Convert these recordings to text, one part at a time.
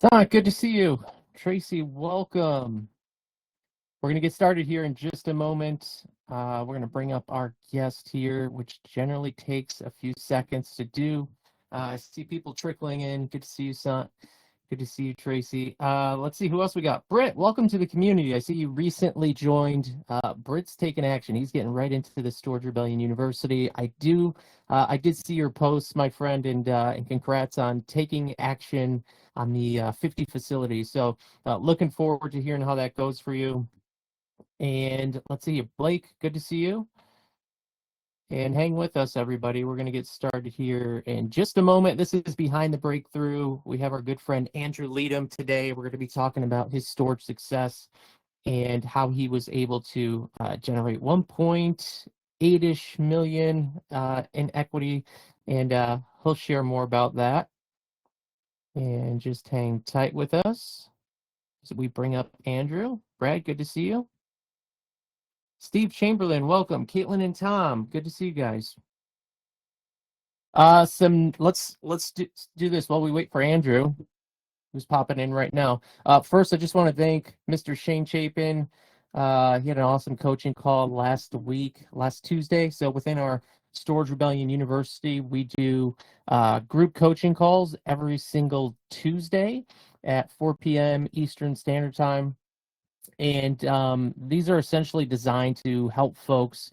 Don, good to see you. Tracy, welcome. We're going to get started here in just a moment. We're going to bring up our guest here, which generally takes a few seconds to do. I see people trickling in. Good to see you, son. Good to see you, Tracy. Let's see who else we got. Britt, welcome to the community. I see you recently joined. Britt's taking action. He's getting right into the Storage Rebellion University. I did see your posts, my friend, and congrats on taking action on the 50 facilities. So looking forward to hearing how that goes for you. And let's see, Blake, good to see you. And hang with us, everybody. We're going to get started here in just a moment. This is Behind the Breakthrough. We have our good friend Andrew Leedom today. We're going to be talking about his storage success and how he was able to generate 1.8-ish million in equity. And he'll share more about that. And just hang tight with us as we bring up Andrew. Brad, good to see you. Steve Chamberlain, welcome. Caitlin and Tom, good to see you guys. Let's do this while we wait for Andrew, who's popping in right now. First, I just want to thank Mr. Shane Chapin. He had an awesome coaching call last Tuesday. So within our Storage Rebellion University, we do group coaching calls every single Tuesday at 4 p.m. Eastern Standard Time. And these are essentially designed to help folks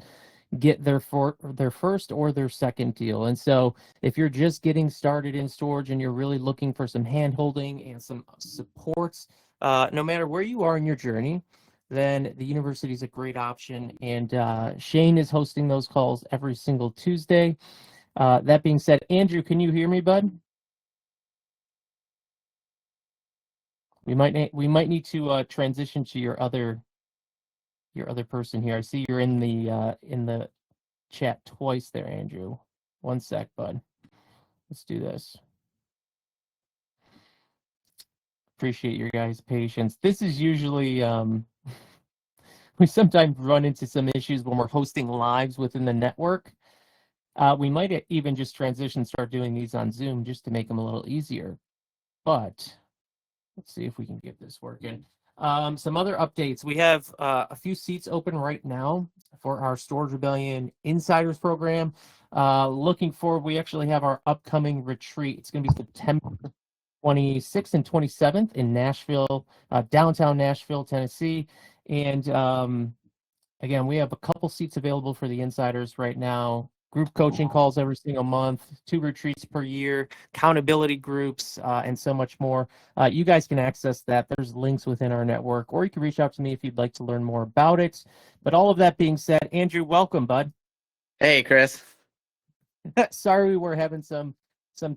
get their first or their second deal. And so if you're just getting started in storage and you're really looking for some hand holding and some supports, no matter where you are in your journey, then the university is a great option. And Shane is hosting those calls every single Tuesday. That being said, Andrew, can you hear me, bud? We might need to transition to your other person here. I see you're in the chat twice there, Andrew. One sec, bud. Let's do this. Appreciate your guys' patience. This is usually we sometimes run into some issues when we're hosting lives within the network. We might even just start doing these on Zoom just to make them a little easier. But let's see if we can get this working. Some other updates. We have a few seats open right now for our Storage Rebellion Insiders program. Looking forward, we actually have our upcoming retreat. It's going to be September 26th and 27th in Nashville, downtown Nashville, Tennessee. And again, we have a couple seats available for the insiders right now. Group coaching calls every single month, 2 retreats per year, accountability groups, and so much more. You guys can access that. There's links within our network, or you can reach out to me if you'd like to learn more about it. But all of that being said, Andrew, welcome, bud. Hey, Chris. Sorry we were having some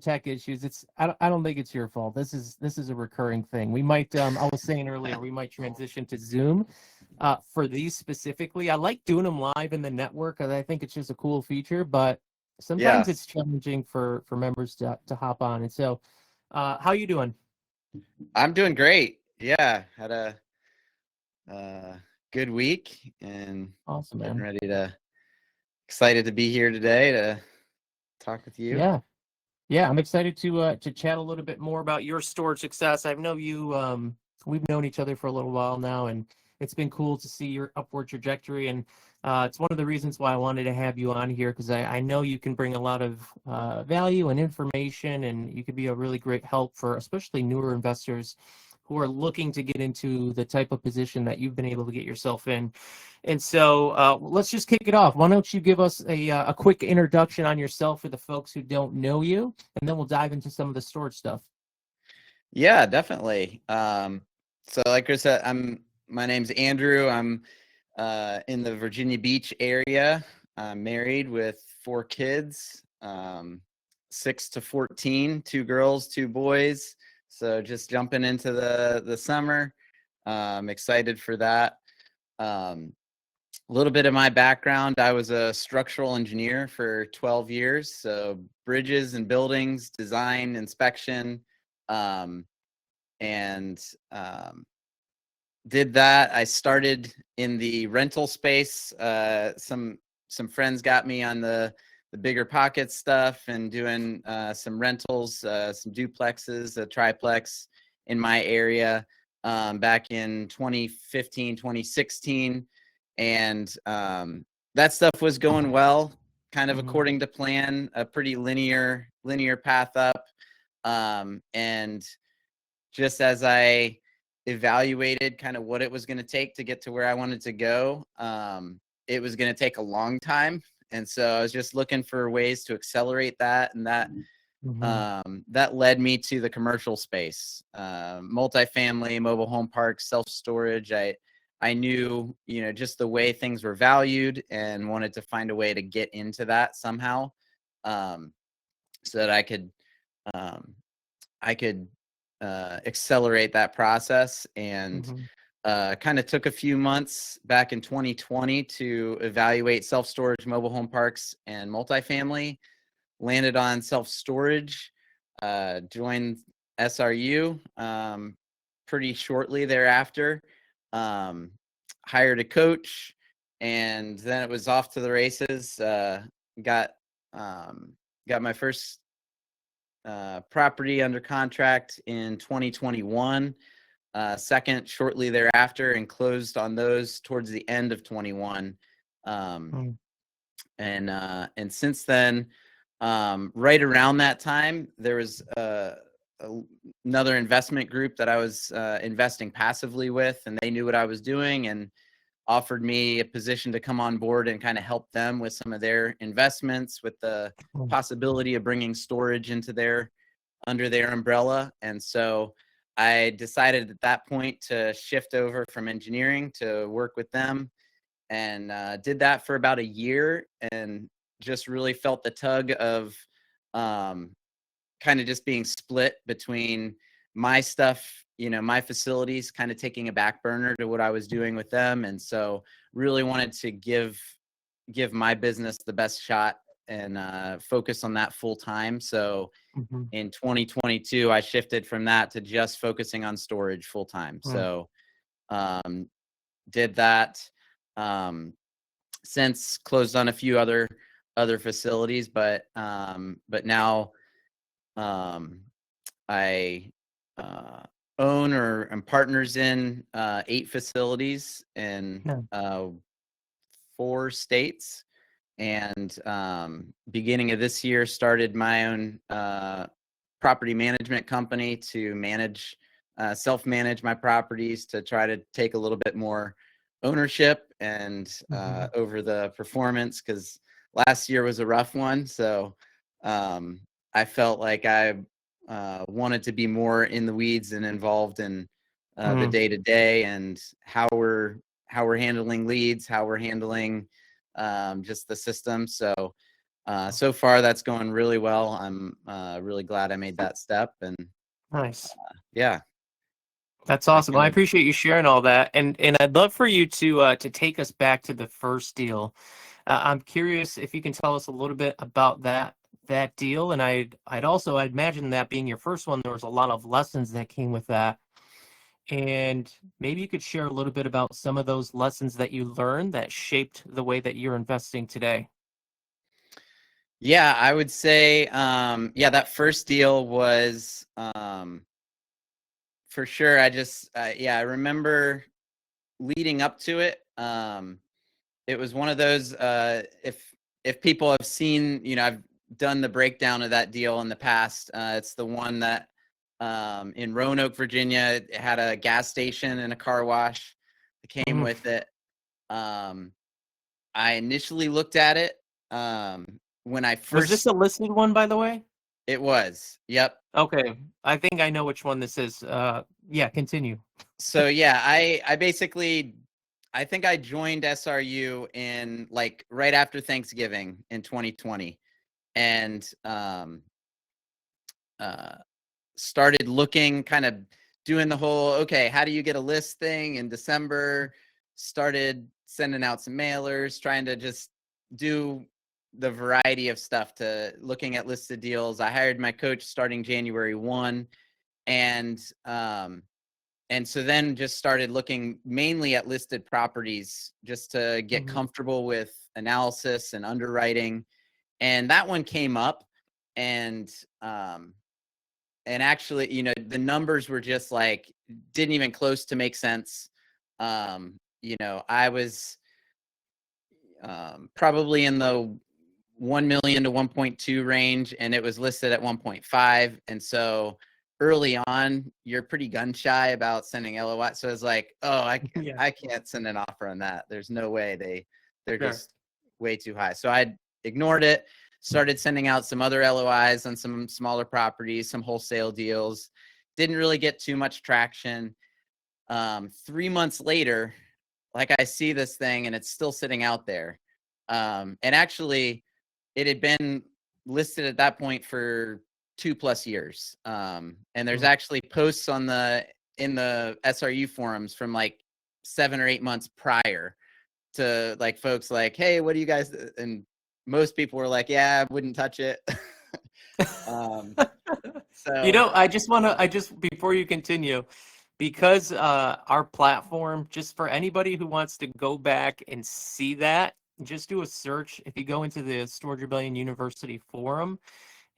tech issues. I don't think it's your fault. This is a recurring thing. We might I was saying earlier we might transition to Zoom for these specifically. I like doing them live in the network because I think it's just a cool feature, but sometimes it's challenging for members to hop on. And so how you doing? I'm doing great. Yeah, had a good week and awesome, man. Excited to be here today to talk with you. Yeah, I'm excited to chat a little bit more about your storage success. I know you we've known each other for a little while now, and it's been cool to see your upward trajectory. And it's one of the reasons why I wanted to have you on here, because I know you can bring a lot of value and information, and you could be a really great help for especially newer investors who are looking to get into the type of position that you've been able to get yourself in. And so let's just kick it off. Why don't you give us a quick introduction on yourself for the folks who don't know you, and then we'll dive into some of the storage stuff. Yeah, definitely. So like Chris said, my name's Andrew. I'm in the Virginia Beach area. I'm married with 4 kids, 6 to 14, 2 girls, 2 boys. So just jumping into the summer. I'm excited for that. A little bit of my background, I was a structural engineer for 12 years. So bridges and buildings, design, inspection, and did that. I started in the rental space. Some friends got me on the bigger pocket stuff and doing some rentals, some duplexes, a triplex in my area back in 2015, 2016. And that stuff was going well, kind of Mhm. according to plan, a pretty linear path up. And just as I evaluated kind of what it was going to take to get to where I wanted to go, it was going to take a long time. And so I was just looking for ways to accelerate that. And Mhm. that led me to the commercial space, multifamily, mobile home parks, self-storage. I knew, just the way things were valued and wanted to find a way to get into that somehow, so that um, I could accelerate that process, and Mhm. kind of took a few months back in 2020 to evaluate self-storage, mobile home parks, and multifamily. Landed on self-storage, joined SRU pretty shortly thereafter, um, hired a coach, and then it was off to the races. Got got my first property under contract in 2021, second shortly thereafter, and closed on those towards the end of 21. Um, Mhm. and since then, right around that time, there was another investment group that I was investing passively with, and they knew what I was doing and offered me a position to come on board and kind of help them with some of their investments, with the Mhm. possibility of bringing storage into under their umbrella. And so I decided at that point to shift over from engineering to work with them, and did that for about a year, and just really felt the tug of um, kind of just being split between my stuff, my facilities, kind of taking a back burner to what I was doing with them. And so really wanted to give my business the best shot, and focus on that full time. So Mhm. in 2022, I shifted from that to just focusing on storage full time. Mhm. So um, did that. Since closed on a few other facilities, but now um, I own or am partners in 8 facilities in Yeah. 4 states, and beginning of this year started my own property management company to self-manage my properties, to try to take a little bit more ownership and Mhm. over the performance, because last year was a rough one. So um, I felt like I wanted to be more in the weeds and involved in the Mhm. day to day, and how we're handling leads, how we're handling just the system. So so far that's going really well. I'm really glad I made that step, and Nice. yeah, That's that awesome. Well, kind I of. appreciate you sharing all that, and I'd love for you to take us back to the first deal. I'm curious if you can tell us a little bit about that deal, and I'd imagine that being your first one, there was a lot of lessons that came with that, and maybe you could share a little bit about some of those lessons that you learned that shaped the way that you're investing today. Yeah, I would say yeah, that first deal was for sure. I remember leading up to it. It was one of those, if people have seen, I've done the breakdown of that deal in the past. It's the one that in Roanoke, Virginia, it had a gas station and a car wash that came Mm. with it. Um, I initially looked at it when I Was this first. a listed one, by the way? It was. Yep. Okay, I think I know which one this is. Yeah, continue. So yeah, I basically, I think I joined SRU in like right after Thanksgiving in 2020, and uh, started looking, kind of doing the whole, okay, how do you get a list thing in December? Started sending out some mailers, trying to just do the variety of stuff, to looking at listed deals. I hired my coach starting January 1, and and so then just started looking mainly at listed properties just to get comfortable with analysis and underwriting. And that one came up, and actually, you know, the numbers were just like, didn't even close to make sense. You know, I was probably in the 1 million to 1.2 range, and it was listed at 1.5. And so early on, you're pretty gun shy about sending LOI. So it's like, oh, I can't send an offer on that. There's no way. They're just way too high. So I ignored it, started sending out some other LOIs on some smaller properties, some wholesale deals. Didn't really get too much traction. 3 months later, like, I see this thing and it's still sitting out there. And actually, it had been listed at that point for 2+ years. And there's actually posts in the SRU forums from like 7 or 8 months prior to, like, folks like, hey, what do you guys, and most people were like, yeah, I wouldn't touch it. So, You know, before you continue, because our platform, just for anybody who wants to go back and see that, just do a search. If you go into the Storage Rebellion University forum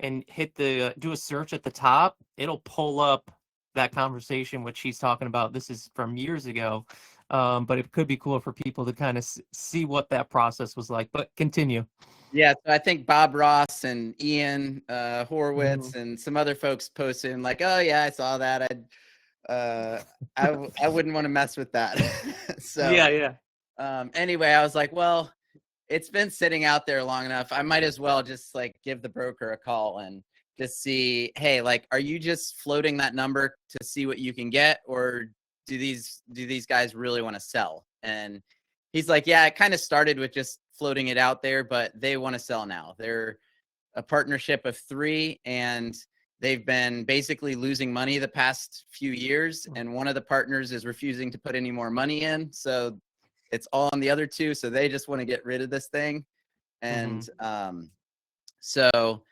and do a search at the top, it'll pull up that conversation which he's talking about. This is from years ago, but it could be cool for people to kind of see what that process was like. But continue. yeah, so I think Bob Ross and Ian Horowitz and some other folks posted and like, oh yeah, I saw that. I wouldn't want to mess with that. So yeah. Anyway, I was like, well, it's been sitting out there long enough. I might as well just like give the broker a call and just see, hey, like, are you just floating that number to see what you can get, or do these guys really want to sell? And he's like, yeah, it kind of started with just floating it out there, but they want to sell now. They're a partnership of 3, and they've been basically losing money the past few years. And one of the partners is refusing to put any more money in. So it's all on the other 2. So they just want to get rid of this thing. And so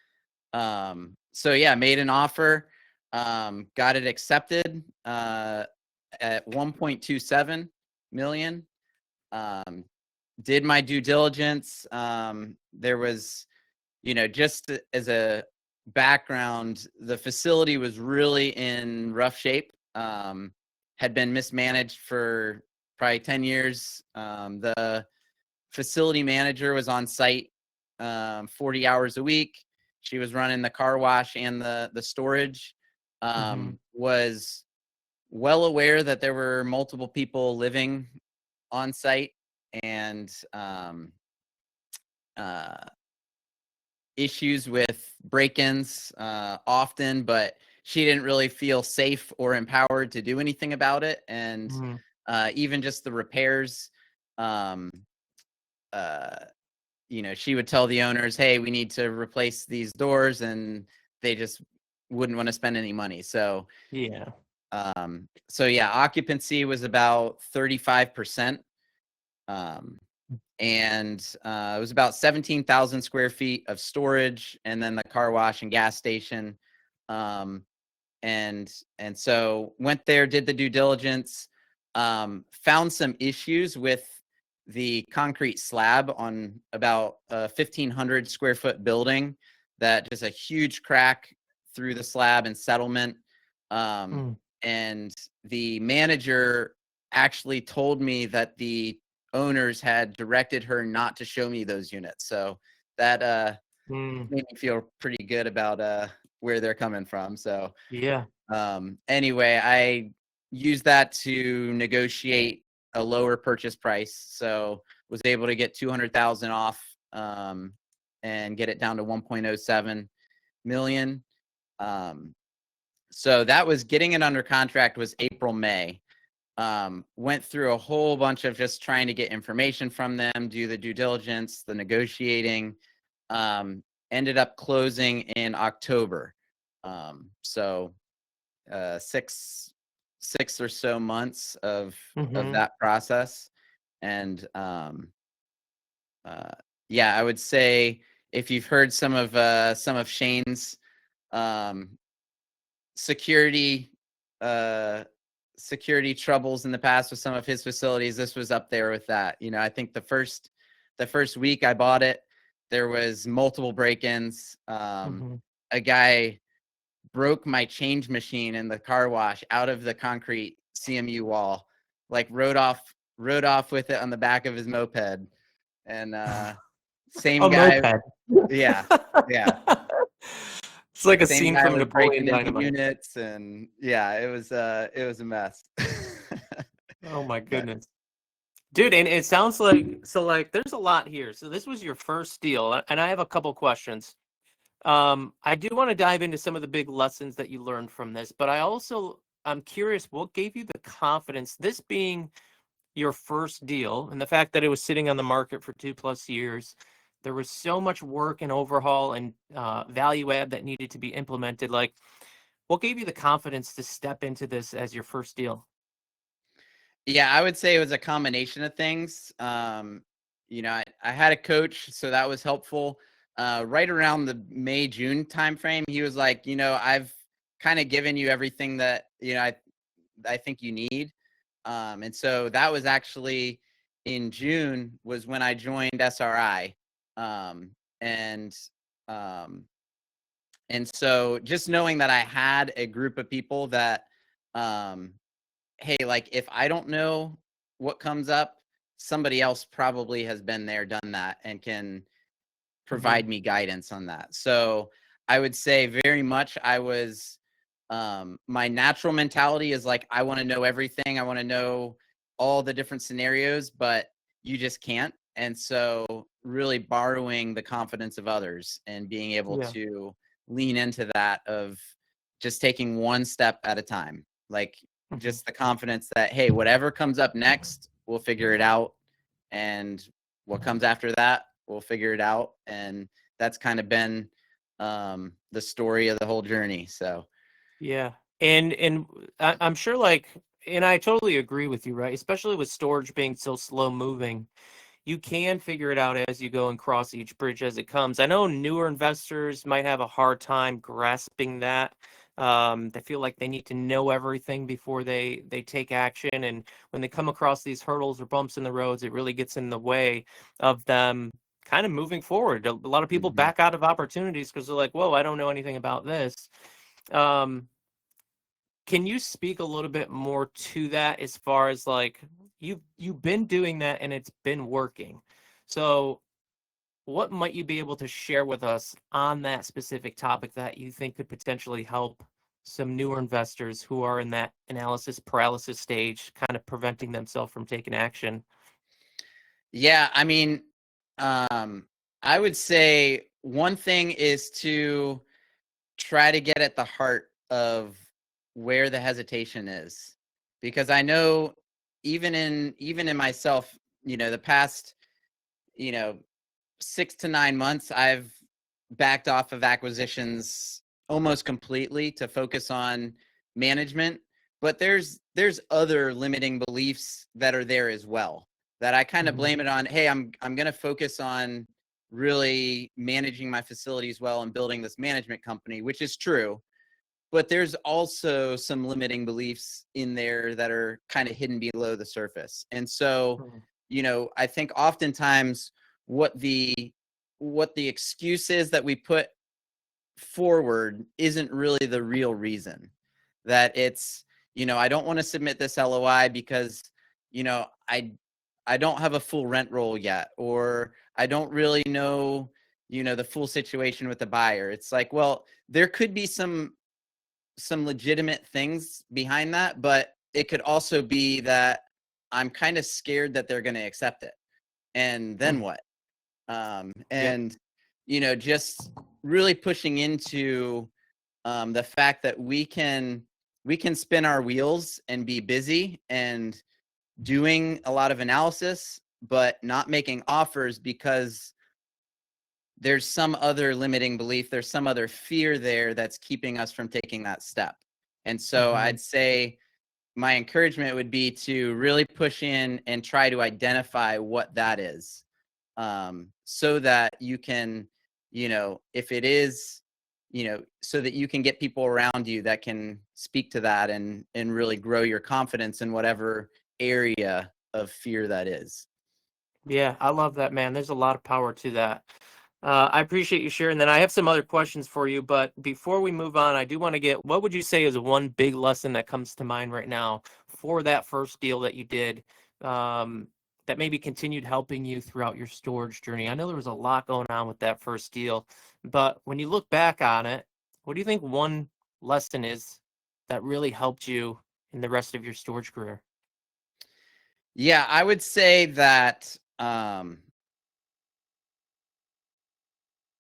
yeah, made an offer, got it accepted at 1.27 million. Did my due diligence. There was, you know, just as a background, the facility was really in rough shape. Had been mismanaged for probably 10 years. The facility manager was on site 40 hours a week. She was running the car wash and the storage. Was well aware that there were multiple people living on site, and issues with break-ins often, but she didn't really feel safe or empowered to do anything about it. And even just the repairs, you know, she would tell the owners, hey, we need to replace these doors, and they just wouldn't want to spend any money. So yeah, occupancy was about 35%. And it was about 17,000 square feet of storage, and then the car wash and gas station. And so went there, did the due diligence, found some issues with the concrete slab on about a 1,500 square foot building, that just a huge crack through the slab and settlement. And the manager actually told me that the owners had directed her not to show me those units. So that made me feel pretty good about where they're coming from. So yeah. Anyway, I used that to negotiate a lower purchase price. So was able to get 200,000 off, and get it down to 1.07 million. So that was getting it under contract was April, May. Went through a whole bunch of just trying to get information from them, do the due diligence, the negotiating, ended up closing in October. So 6 or so months of that process. And yeah, I would say if you've heard some of Shane's security security troubles in the past with some of his facilities. This was up there with that. You know, I think the first week I bought it, there was multiple break-ins. A guy broke my change machine in the car wash out of the concrete CMU wall, like rode off with it on the back of his moped. And same guy. Moped. Yeah. It's like a Same scene guy from was Napoleon breaking into Dynamite. units, and yeah, it was a mess. Oh my goodness. Dude, and it sounds like, so like there's a lot here. So this was your first deal, and I have a couple questions. I do want to dive into some of the big lessons that you learned from this, but I'm curious, what gave you the confidence, this being your first deal, and the fact that it was sitting on the market for 2+ years, there was so much work and overhaul and value add that needed to be implemented. Like, what gave you the confidence to step into this as your first deal? Yeah, I would say it was a combination of things. You know, I had a coach, so that was helpful. Right around the May, June timeframe, he was like, you know, I've kind of given you everything that, you know, I think you need. And so that was actually in June was when I joined SRI. And so just knowing that I had a group of people that, hey, like if I don't know what comes up, somebody else probably has been there, done that, and can provide me guidance on that. So I would say very much I was, my natural mentality is like, I want to know everything. I want to know all the different scenarios, but you just can't. And so really borrowing the confidence of others and being able to lean into that of just taking one step at a time. Like just the confidence that, hey, whatever comes up next, we'll figure it out. And what comes after that, we'll figure it out. And that's kind of been the story of the whole journey. So Yeah. And I'm sure, like, and I totally agree with you, right? Especially with storage being so slow moving, you can figure it out as you go and cross each bridge as it comes. I know newer investors might have a hard time grasping that. They feel like they need to know everything before they take action. And when they come across these hurdles or bumps in the roads, it really gets in the way of them kind of moving forward. A lot of people back out of opportunities because they're like, whoa, I don't know anything about this. Can you speak a little bit more to that, as far as like you've been doing that and it's been working? So what might you be able to share with us on that specific topic that you think could potentially help some newer investors who are in that analysis paralysis stage, kind of preventing themselves from taking action? Yeah, I mean, I would say one thing is to try to get at the heart of where the hesitation is, because I know even in myself, you know, the past, you know, 6 to 9 months, I've backed off of acquisitions almost completely to focus on management. But there's other limiting beliefs that are there as well, that I kind of blame it on. Hey, I'm going to focus on really managing my facilities well and building this management company, which is true. But there's also some limiting beliefs in there that are kind of hidden below the surface. And so, you know, I think oftentimes what the excuse is that we put forward isn't really the real reason. That it's, you know, I don't want to submit this LOI because, you know, I don't have a full rent roll yet, or I don't really know, you know, the full situation with the buyer. It's like, well, there could be some legitimate things behind that, but it could also be that I'm kind of scared that they're going to accept it. And then what? And, you know, just really pushing into the fact that we can spin our wheels and be busy and doing a lot of analysis, but not making offers because there's some other limiting belief, there's some other fear there that's keeping us from taking that step. And so I'd say my encouragement would be to really push in and try to identify what that is, so that you can, you know, if it is, so that you can get people around you that can speak to that and really grow your confidence in whatever area of fear that is. Yeah, I love that, man. There's a lot of power to that. I appreciate you sharing that. I have some other questions for you, but before we move on, I do want to get, what would you say is one big lesson that comes to mind right now for that first deal that you did, that maybe continued helping you throughout your storage journey? I know there was a lot going on with that first deal, but when you look back on it, what do you think one lesson is that really helped you in the rest of your storage career? Yeah, I would say that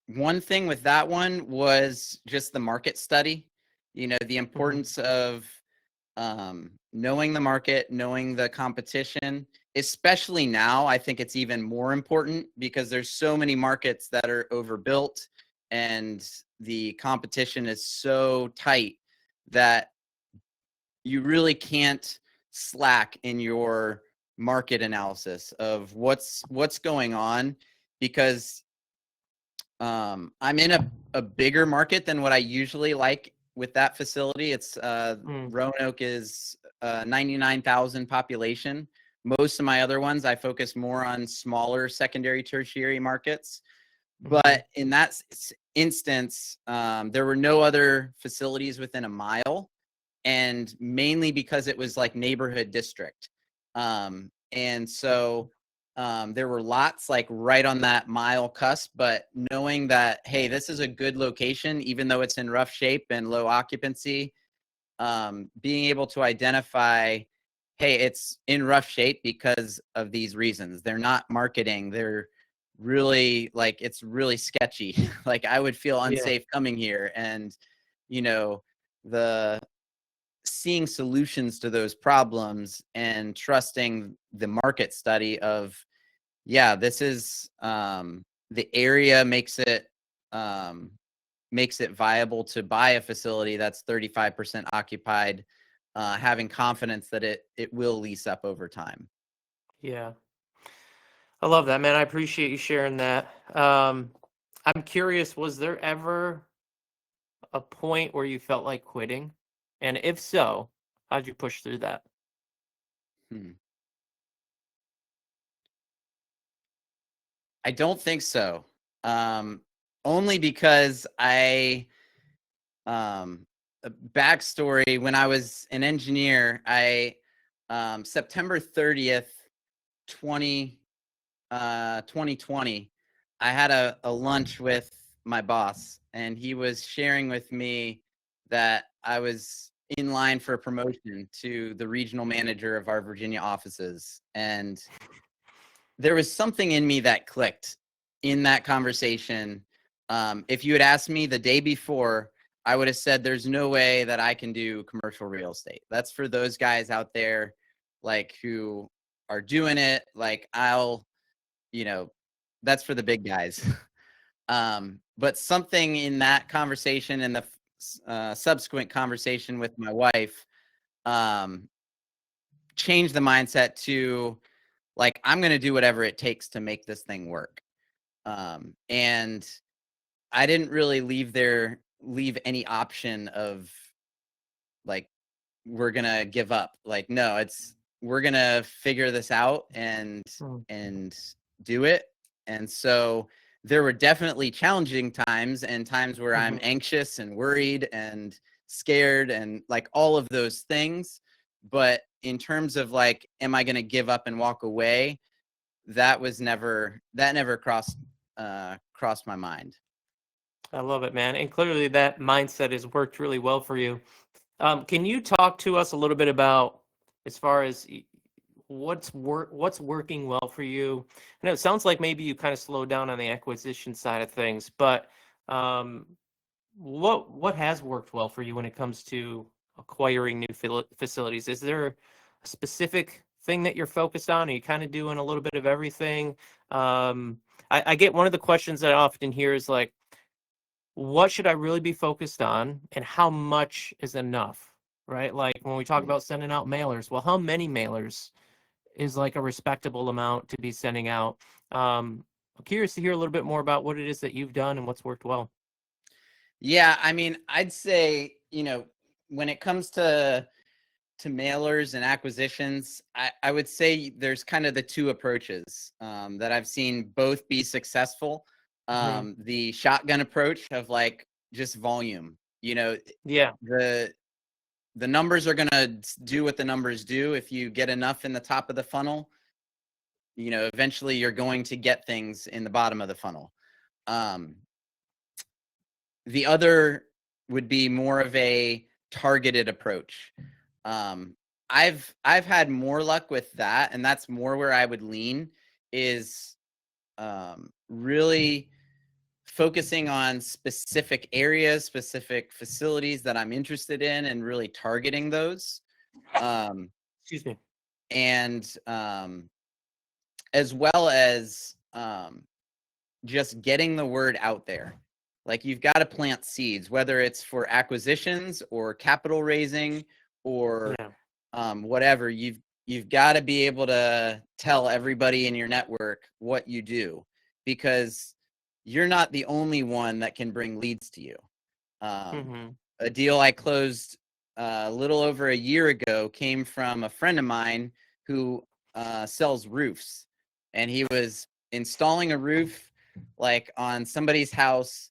one thing with that one was just the market study, the importance of knowing the market, knowing the competition, especially now. I think it's even more important because there's so many markets that are overbuilt and the competition is so tight that you really can't slack in your market analysis of what's going on, because I'm in a bigger market than what I usually like with that facility. It's Roanoke is 99,000 population. Most of my other ones, I focus more on smaller secondary, tertiary markets. But in that instance, there were no other facilities within a mile, and mainly because it was like neighborhood district. And so there were lots like right on that mile cusp, but knowing that, hey, this is a good location, even though it's in rough shape and low occupancy, being able to identify, hey, it's in rough shape because of these reasons. They're not marketing. They're really like, it's really sketchy. Like I would feel unsafe coming here. And, the seeing solutions to those problems and trusting the market study of, yeah, this is the area makes it viable to buy a facility that's 35% occupied, having confidence that it will lease up over time. Yeah. I love that, man. I appreciate you sharing that. I'm curious, was there ever a point where you felt like quitting? And if so, how'd you push through that? I don't think so. Only because backstory, when I was an engineer, September 30th, 2020, I had a lunch with my boss, and he was sharing with me that I was in line for a promotion to the regional manager of our Virginia offices. And there was something in me that clicked in that conversation. If you had asked me the day before, I would have said, there's no way that I can do commercial real estate. That's for those guys out there, like, who are doing it. Like, that's for the big guys. But something in that conversation and the subsequent conversation with my wife changed the mindset to, like, I'm going to do whatever it takes to make this thing work. And I didn't really leave any option of, like, we're going to give up. Like, no, we're going to figure this out and do it. And so there were definitely challenging times and times where I'm anxious and worried and scared and like all of those things. But in terms of like, am I going to give up and walk away? That never crossed my mind. I love it, man. And clearly that mindset has worked really well for you. Can you talk to us a little bit about, as far as what's working well for you? I know it sounds like maybe you kind of slowed down on the acquisition side of things, but what has worked well for you when it comes to acquiring new facilities? Is there a specific thing that you're focused on? Are you kind of doing a little bit of everything? I get one of the questions that I often hear is like, what should I really be focused on and how much is enough, right? Like when we talk about sending out mailers, well, how many mailers is like a respectable amount to be sending out? I'm curious to hear a little bit more about what it is that you've done and what's worked well. Yeah, I mean, I'd say, when it comes to mailers and acquisitions, I would say there's kind of the two approaches that I've seen both be successful. The shotgun approach of like just volume. Yeah. The numbers are going to do what the numbers do. If you get enough in the top of the funnel, eventually you're going to get things in the bottom of the funnel. The other would be more of a targeted approach. I've had more luck with that, and that's more where I would lean, is really focusing on specific areas, specific facilities that I'm interested in, and really targeting those. Excuse me. And as well as just getting the word out there. Like, you've got to plant seeds, whether it's for acquisitions or capital raising or whatever. You've got to be able to tell everybody in your network what you do, because you're not the only one that can bring leads to you. A deal I closed a little over a year ago came from a friend of mine who sells roofs, and he was installing a roof like on somebody's house,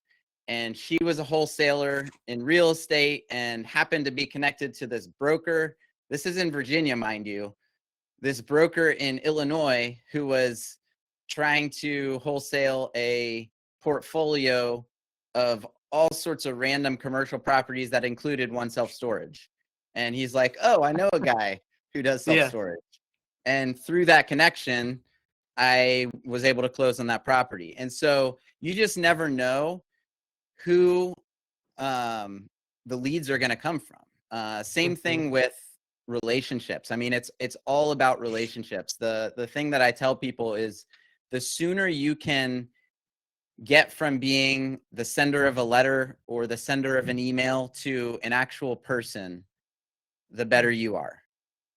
and she was a wholesaler in real estate and happened to be connected to this broker. This is in Virginia, mind you. This broker in Illinois who was trying to wholesale a portfolio of all sorts of random commercial properties that included one self-storage. And he's like, oh, I know a guy who does self-storage. And through that connection, I was able to close on that property. And so you just never know who the leads are going to come from. Same thing with relationships. I mean, it's all about relationships. The thing that I tell people is, the sooner you can get from being the sender of a letter or the sender of an email to an actual person, the better you are.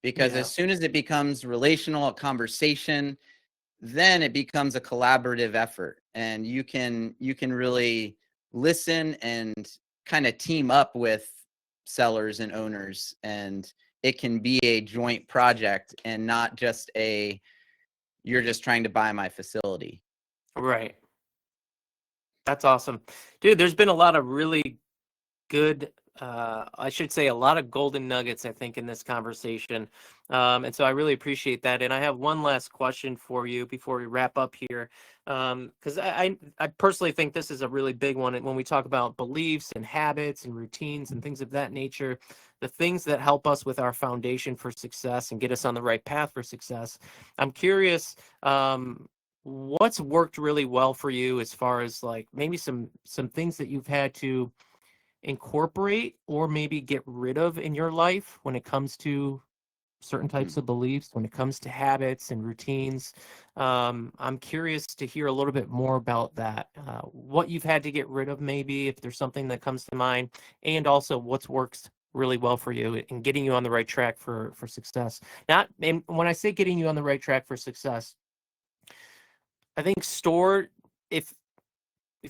Because as soon as it becomes relational, a conversation, then it becomes a collaborative effort, and you can really listen and kind of team up with sellers and owners, and it can be a joint project and not just you're just trying to buy my facility. Right. That's awesome. Dude, there's been a lot of really good, I should say a lot of golden nuggets, I think, in this conversation. And so I really appreciate that. And I have one last question for you before we wrap up here. Because I personally think this is a really big one. And when we talk about beliefs and habits and routines and things of that nature, the things that help us with our foundation for success and get us on the right path for success, I'm curious, what's worked really well for you as far as like maybe some things that you've had to incorporate or maybe get rid of in your life when it comes to certain types of beliefs, when it comes to habits and routines. I'm curious to hear a little bit more about that, what you've had to get rid of, maybe if there's something that comes to mind, and also what's worked really well for you in getting you on the right track for success. Not, and when I say getting you on the right track for success, I think if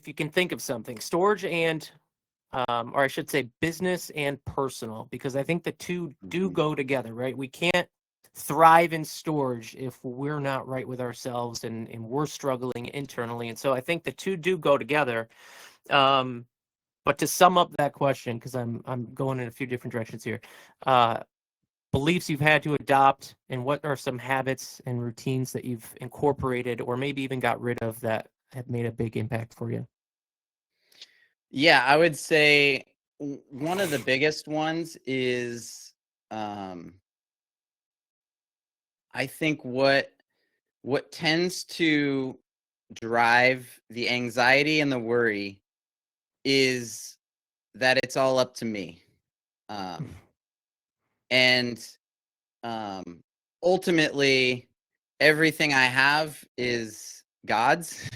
you can think of something, storage and or I should say business and personal, because I think the two do go together, right? We can't thrive in storage if we're not right with ourselves and we're struggling internally. And so I think the two do go together. But to sum up that question, because I'm going in a few different directions here, beliefs you've had to adopt, and what are some habits and routines that you've incorporated or maybe even got rid of that have made a big impact for you? Yeah, I would say one of the biggest ones is, I think what tends to drive the anxiety and the worry is that it's all up to me. And ultimately, everything I have is God's.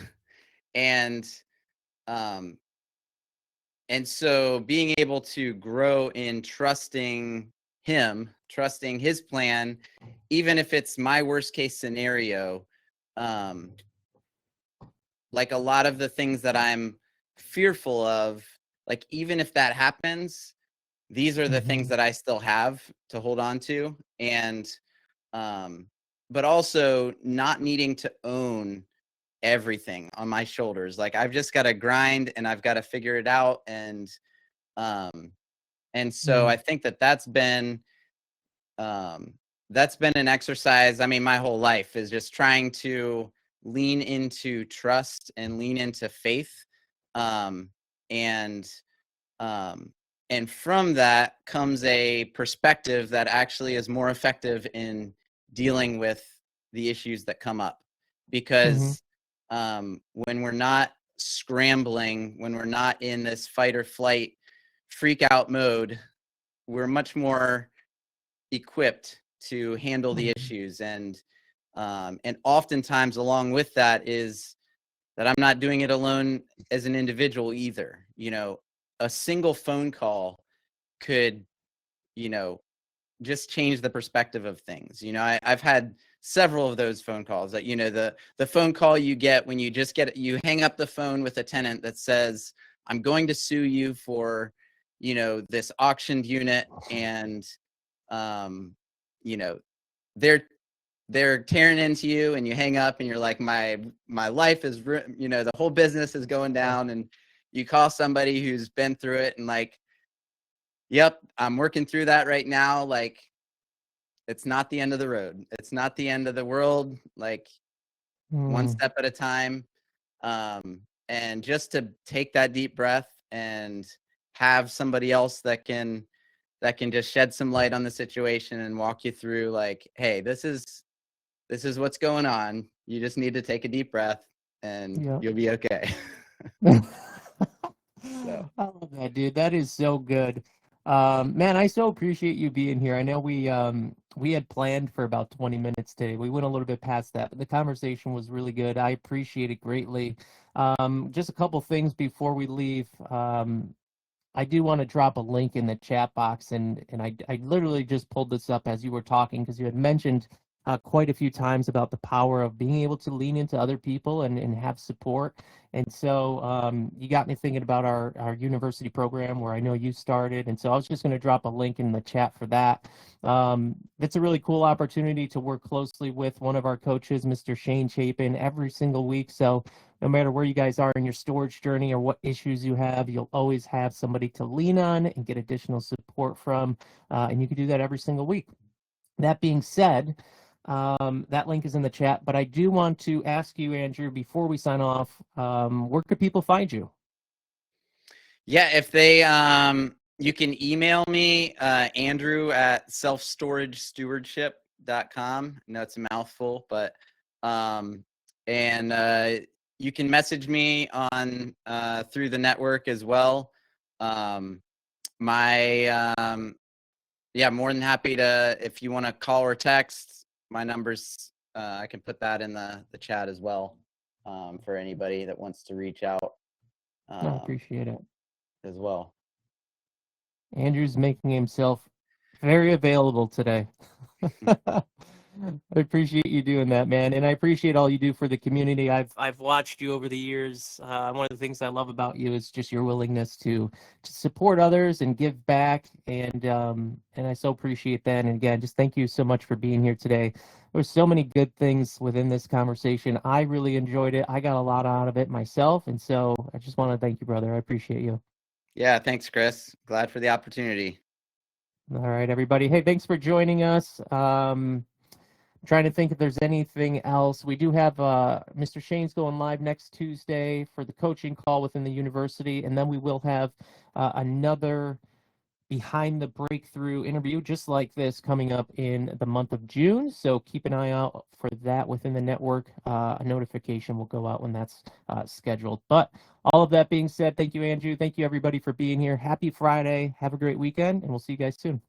And so being able to grow in trusting him, trusting his plan, even if it's my worst case scenario, like a lot of the things that I'm fearful of, like, even if that happens, these are the things that I still have to hold on to. And, but also not needing to own everything on my shoulders. Like, I've just got to grind and I've got to figure it out. And so I think that's been an exercise. I mean, my whole life is just trying to lean into trust and lean into faith. And from that comes a perspective that actually is more effective in dealing with the issues that come up. Because when we're not scrambling, when we're not in this fight or flight, freak out mode, we're much more equipped to handle the issues. And oftentimes along with that is that I'm not doing it alone as an individual either. You know, a single phone call could, you know, just change the perspective of things. You know, I've had several of those phone calls that, you know, the phone call you get when you hang up the phone with a tenant that says, I'm going to sue you for, you know, this auctioned unit. And, you know, they're tearing into you, and you hang up and you're like, my life is, you know, the whole business is going down. And you call somebody who's been through it and like, yep, I'm working through that right now. Like, it's not the end of the road. It's not the end of the world. Like, one step at a time. And just to take that deep breath and have somebody else that can just shed some light on the situation and walk you through, like, hey, this is what's going on. You just need to take a deep breath and you'll be okay. I love that, dude. That is so good. Man, I so appreciate you being here. I know we had planned for about 20 minutes today. We went a little bit past that, but the conversation was really good. I appreciate it greatly. Just a couple things before we leave. I do want to drop a link in the chat box, and I literally just pulled this up as you were talking, because you had mentioned quite a few times about the power of being able to lean into other people and have support. And so you got me thinking about our university program where I know you started. And so I was just going to drop a link in the chat for that. It's a really cool opportunity to work closely with one of our coaches, Mr. Shane Chapin, every single week. So no matter where you guys are in your storage journey or what issues you have, you'll always have somebody to lean on and get additional support from. And you can do that every single week. That being said, that link is in the chat, but I do want to ask you, Andrew, before we sign off, where could people find you? Yeah, if they, you can email me, Andrew at selfstoragestewardship.com. I know it's a mouthful, but, you can message me on, through the network as well. Yeah, more than happy to, if you want to call or text, my number's, I can put that in the chat as well, for anybody that wants to reach out. I appreciate it. As well. Andrew's making himself very available today. I appreciate you doing that, man, and I appreciate all you do for the community. I've watched you over the years. One of the things I love about you is just your willingness to support others and give back, and I so appreciate that. And again, just thank you so much for being here today. There's so many good things within this conversation. I really enjoyed it. I got a lot out of it myself, and so I just want to thank you, brother. I appreciate you. Yeah, thanks, Chris. Glad for the opportunity. All right, everybody. Hey, thanks for joining us. Trying to think if there's anything else. We do have Mr. Shane's going live next Tuesday for the coaching call within the university, and then we will have another Behind the Breakthrough interview just like this coming up in the month of June. So keep an eye out for that within the network. A notification will go out when that's scheduled. But all of that being said, thank you, Andrew. Thank you, everybody, for being here. Happy Friday. Have a great weekend, and we'll see you guys soon.